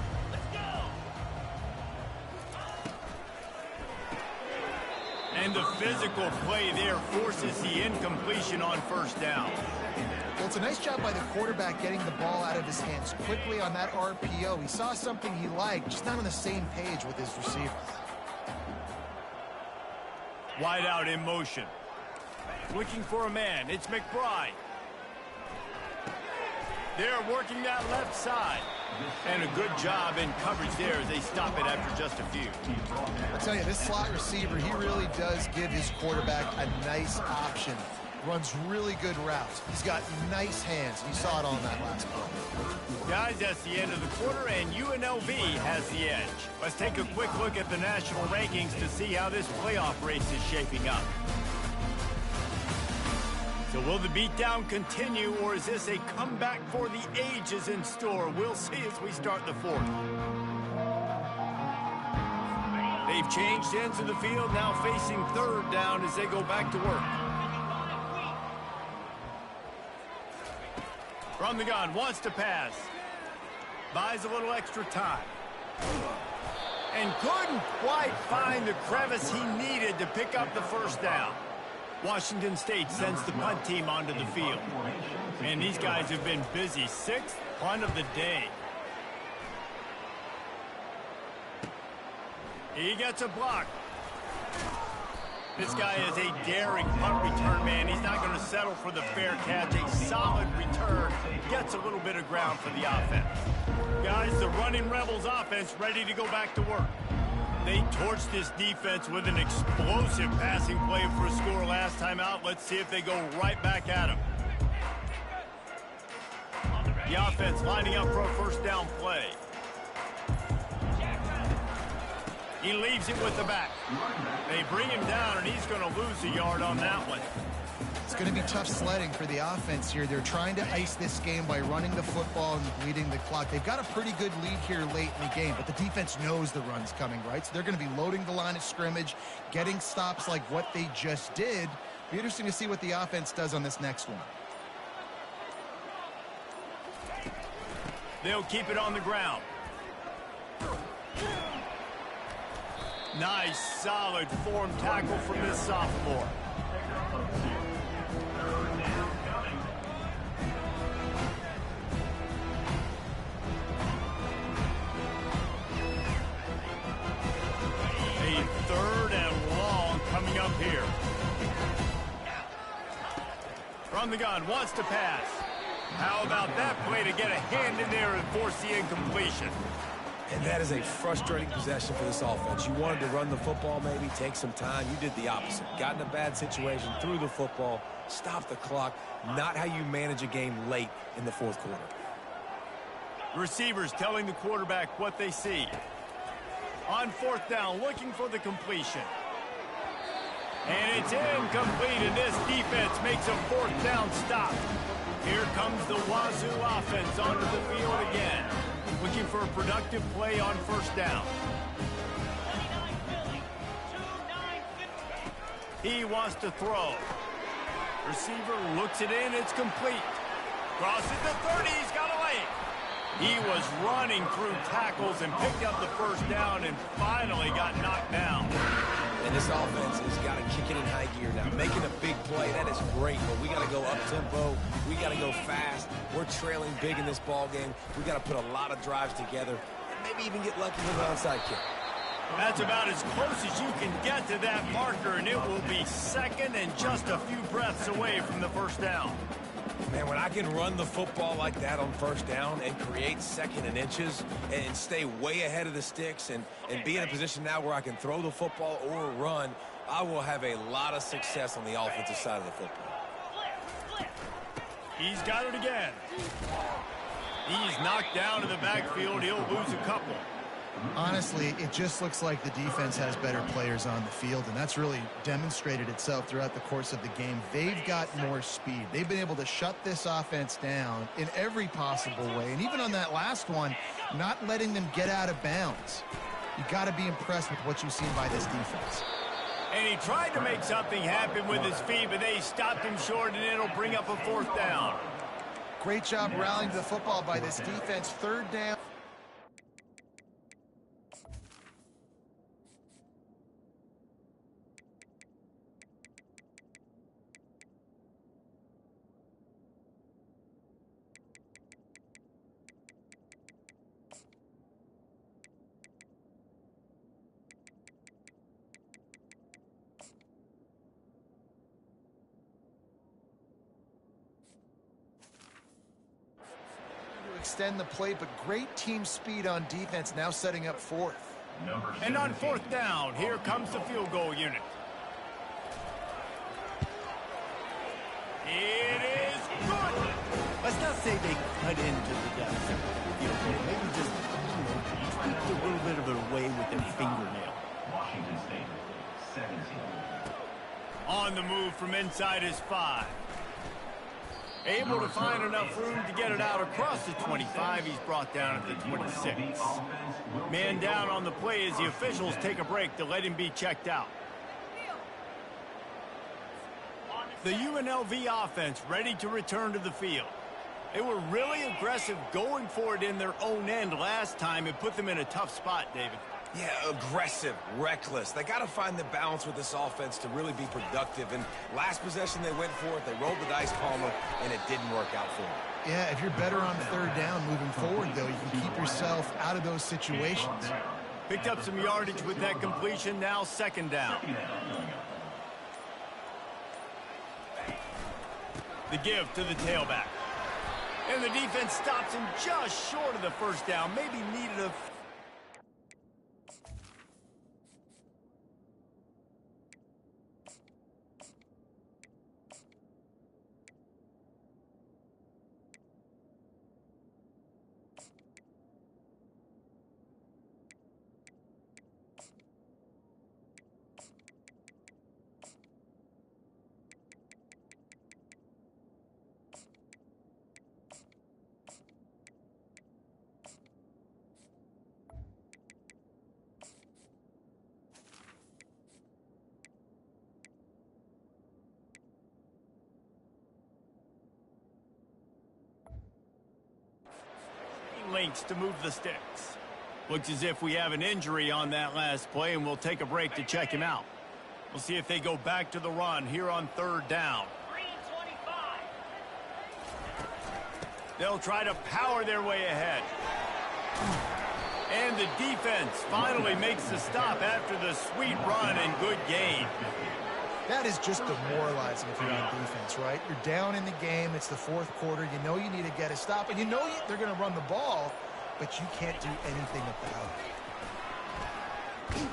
And the physical play there forces the incompletion on first down. Well, it's a nice job by the quarterback getting the ball out of his hands quickly on that RPO. He saw something he liked, just not on the same page with his receiver. Wide out in motion. Looking for a man. It's McBride. They're working that left side. And a good job in coverage there as they stop it after just a few. I'll tell you, this slot receiver, he really does give his quarterback a nice option. Runs really good routes. He's got nice hands. You saw it on that last play. Guys, that's the end of the quarter, and UNLV has the edge. Let's take a quick look at the national rankings to see how this playoff race is shaping up. So will the beatdown continue, or is this a comeback for the ages in store? We'll see as we start the fourth. They've changed ends of the field, now facing third down as they go back to work. From the gun, wants to pass. Buys a little extra time. And couldn't quite find the crevice he needed to pick up the first down. Washington State sends the punt team onto the field. And these guys have been busy. Sixth punt of the day. He gets a block. This guy is a daring punt return man. He's not going to settle for the fair catch. A solid return. Gets a little bit of ground for the offense. Guys, the running Rebels offense ready to go back to work. They torched this defense with an explosive passing play for a score last time out. Let's see if they go right back at him. The offense lining up for a first down play. He leaves it with the back. They bring him down, and he's going to lose a yard on that one. It's going to be tough sledding for the offense here. They're trying to ice this game by running the football and bleeding the clock. They've got a pretty good lead here late in the game, but the defense knows the run's coming, right? So they're going to be loading the line of scrimmage, getting stops like what they just did. Be interesting to see what the offense does on this next one. They'll keep it on the ground. Nice, solid form tackle from this sophomore. A third and long coming up here. From the gun, wants to pass. How about that play to get a hand in there and force the incompletion? And that is a frustrating possession for this offense. You wanted to run the football, maybe take some time. You did the opposite. Got in a bad situation, threw the football, stopped the clock. Not how you manage a game late in the fourth quarter. Receivers telling the quarterback what they see. On fourth down, looking for the completion. And it's incomplete, and this defense makes a fourth down stop. Here comes the Wazoo offense onto the field again. Looking for a productive play on first down. He wants to throw. Receiver looks it in. It's complete. Crosses the 30. He's got away. He was running through tackles and picked up the first down and finally got knocked down. And this offense has got to kick it in high gear now. Making a big play, that is great, but we got to go up-tempo. We got to go fast. We're trailing big in this ball game. We got to put a lot of drives together and maybe even get lucky with an onside kick. That's about as close as you can get to that marker, and it will be second and just a few breaths away from the first down. Man, when I can run the football like that on first down and create second and inches and stay way ahead of the sticks and be in a position now where I can throw the football or run, I will have a lot of success on the offensive side of the football. He's got it again. He's knocked down in the backfield. He'll lose a couple. Honestly, it just looks like the defense has better players on the field, and that's really demonstrated itself throughout the course of the game. They've got more speed. They've been able to shut this offense down in every possible way, and even on that last one, not letting them get out of bounds. You got to be impressed with what you've seen by this defense. And he tried to make something happen with his feet, but they stopped him short, and it'll bring up a 4th down. Great job rallying to the football by this defense. 3rd down. Extend the play, but great team speed on defense, now setting up 4th. And on 4th down, here comes the field goal unit. It is good. Let's not say they cut into the depth of the field goal. Maybe just, tweaked a little bit of their way with their fingernail. Washington State, 17. On the move from inside his 5. Able to find enough room to get it out across the 25. He's brought down at the 26. Man down on the play as the officials take a break to let him be checked out. The UNLV offense ready to return to the field. They were really aggressive going for it in their own end last time. It put them in a tough spot, David. Yeah, aggressive, reckless. They got to find the balance with this offense to really be productive. And last possession, they went for it. They rolled the dice, Palmer, and it didn't work out for them. Yeah, if you're better on 3rd down moving forward, though, you can keep yourself out of those situations. Picked up some yardage with that completion. Now 2nd down. The give to the tailback. And the defense stops him just short of the 1st down. Maybe needed a... Links to move the sticks. Looks as if we have an injury on that last play, and we'll take a break to check him out. We'll see if they go back to the run here on 3rd down. They'll try to power their way ahead. And the defense finally makes the stop after the sweet run and good gain. That is just demoralizing if you're on defense, right? You're down in the game. It's the 4th quarter. You know you need to get a stop, and you know they're going to run the ball, but you can't do anything about it.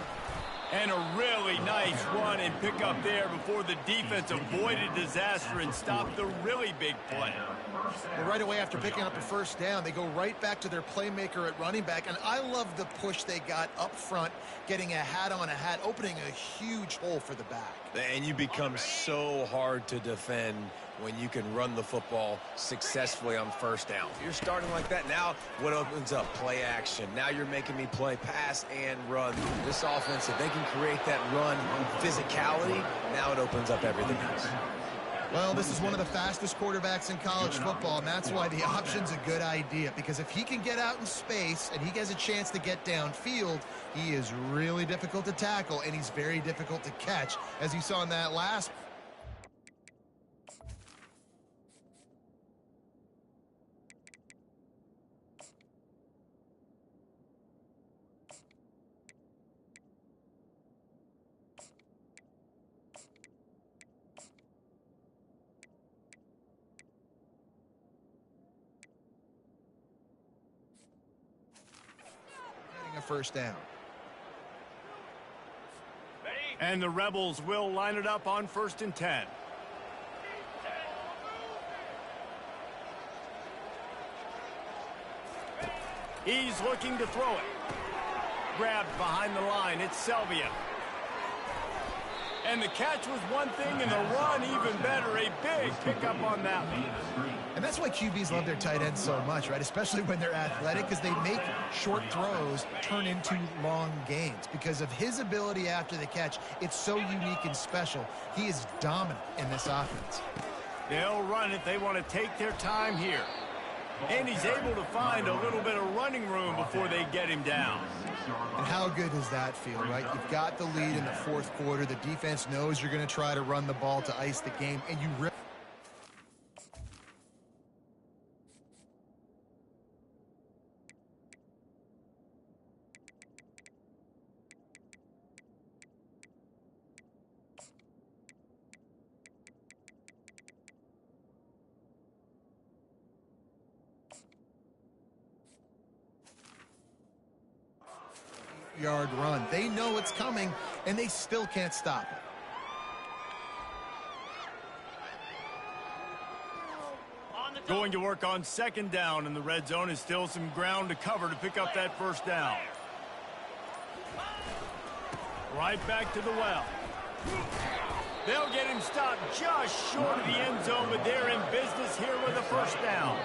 And a really nice run and pick up there before the defense avoided disaster and stopped the really big play. Well, right away after picking up a 1st down, they go right back to their playmaker at running back, and I love the push they got up front, getting a hat on a hat, opening a huge hole for the back. And you become so hard to defend when you can run the football successfully on 1st down. If you're starting like that, now what opens up? Play action. Now you're making me play pass and run. This offense, if they can create that run physicality, now it opens up everything else. Well, this is one of the fastest quarterbacks in college football, and that's why the option's a good idea, because if he can get out in space and he has a chance to get downfield, he is really difficult to tackle, and he's very difficult to catch, as you saw in that last. A 1st down. And the Rebels will line it up on 1st and 10. He's looking to throw it. Grabbed behind the line. It's Selvia. And the catch was one thing, and the run even better. A big pickup on that one. And that's why QBs love their tight ends so much, right? Especially when they're athletic, because they make short throws turn into long gains. Because of his ability after the catch, it's so unique and special. He is dominant in this offense. They'll run it. They want to take their time here. And he's able to find a little bit of running room before they get him down. And how good does that feel, right? You've got the lead in the fourth quarter. The defense knows you're going to try to run the ball to ice the game, and you rip. Yard run. They know it's coming, and they still can't stop it. Going to work on second down in the red zone is still some ground to cover to pick up that first down. Right back to the well. They'll get him stopped just short of the end zone, but they're in business here with a first down.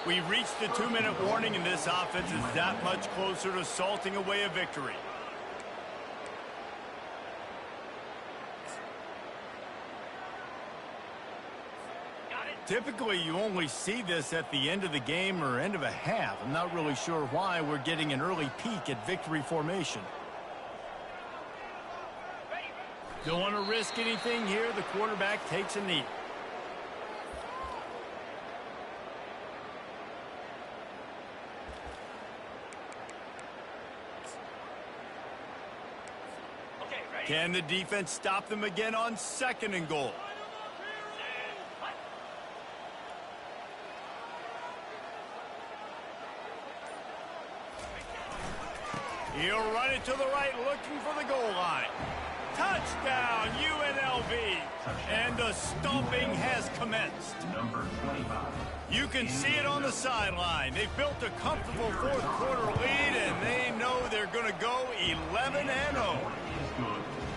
We've reached the 2-minute warning, and this offense is that much closer to salting away a victory. Typically, you only see this at the end of the game or end of a half. I'm not really sure why we're getting an early peek at victory formation. Don't want to risk anything here. The quarterback takes a knee. Can the defense stop them again on second and goal? He'll run it to the right, looking for the goal line. Touchdown, UNLV. And the stomping has commenced. Number 25. You can see it on the sideline. They've built a comfortable fourth quarter lead, and they know they're going to go 11-0.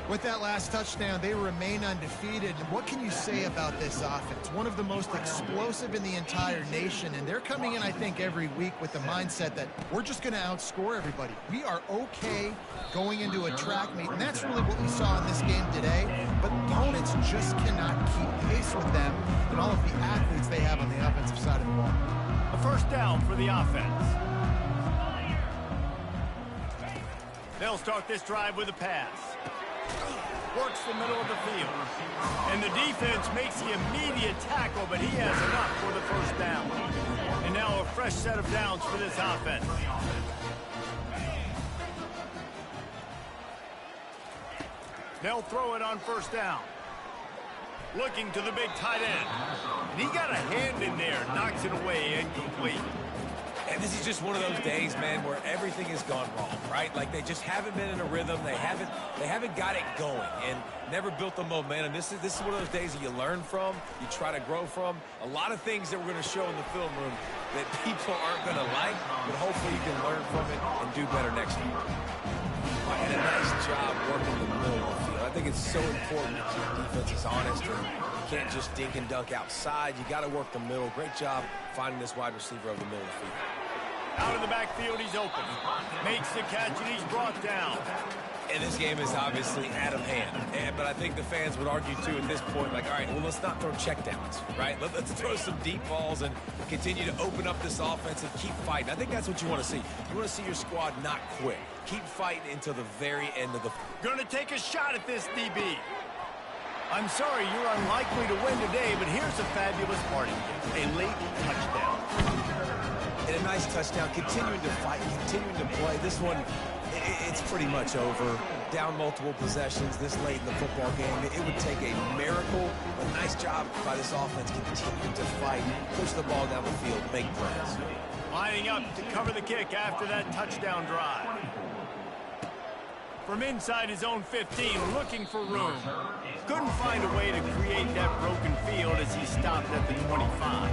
With that last touchdown, they remain undefeated. And what can you say about this offense? One of the most explosive in the entire nation, and they're coming in, I think, every week with the mindset that we're just going to outscore everybody. We are okay going into a track meet, and that's really what we saw in this game today. But opponents just cannot keep pace with them and all of the athletes they have on the offensive side of the ball. A first down for the offense. They'll start this drive with a pass. Works the middle of the field. And the defense makes the immediate tackle, but he has enough for the first down. And now a fresh set of downs for this offense. They'll throw it on first down. Looking to the big tight end. And he got a hand in there, knocks it away, incomplete. And this is just one of those days, man, where everything has gone wrong, right? Like they just haven't been in a rhythm. They haven't got it going and never built the momentum. This is one of those days that you learn from, you try to grow from. A lot of things that we're going to show in the film room that people aren't going to like, but hopefully you can learn from it and do better next time. And a nice job working the middle of the field. I think it's so important to keep defenses honest. And you can't just dink and dunk outside. You got to work the middle. Great job finding this wide receiver over the middle of the field. Out of the backfield, he's open. Makes the catch, and he's brought down. And this game is obviously out of hand. But I think the fans would argue, too, at this point, like, all right, well, let's not throw checkdowns, right? Let's throw some deep balls and continue to open up this offense and keep fighting. I think that's what you want to see. You want to see your squad not quit. Keep fighting until the very end of the... Going to take a shot at this DB. I'm sorry, you're unlikely to win today, but here's a fabulous parting gift. A late touchdown. And a nice touchdown, continuing to fight, continuing to play. This one, it's pretty much over. Down multiple possessions this late in the football game. It would take a miracle. A nice job by this offense, continuing to fight, push the ball down the field, make plays. Lining up to cover the kick after that touchdown drive. From inside his own 15, looking for room. Couldn't find a way to create that broken field as he stopped at the 25.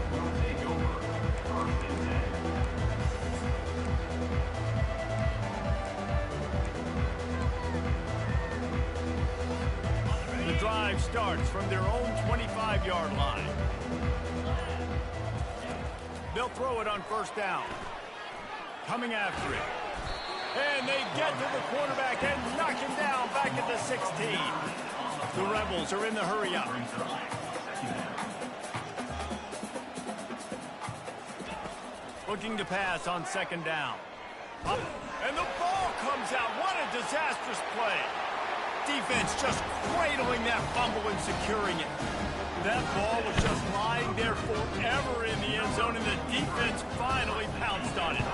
The drive starts from their own 25-yard line. They'll throw it on first down. Coming after it. And they get to the quarterback and knock him down back at the 16. The Rebels are in the hurry up. Looking to pass on second down. Up, and the ball comes out. What a disastrous play. Defense just cradling that fumble and securing it. That ball was just lying there forever in the end zone, and the defense finally pounced on it.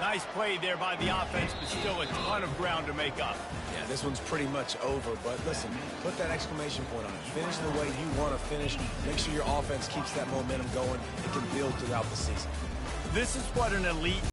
Nice play there by the offense, but still a ton of ground to make up. Yeah, this one's pretty much over, but listen, put that exclamation point on it. Finish the way you want to finish. Make sure your offense keeps that momentum going and can build throughout the season. This is what an elite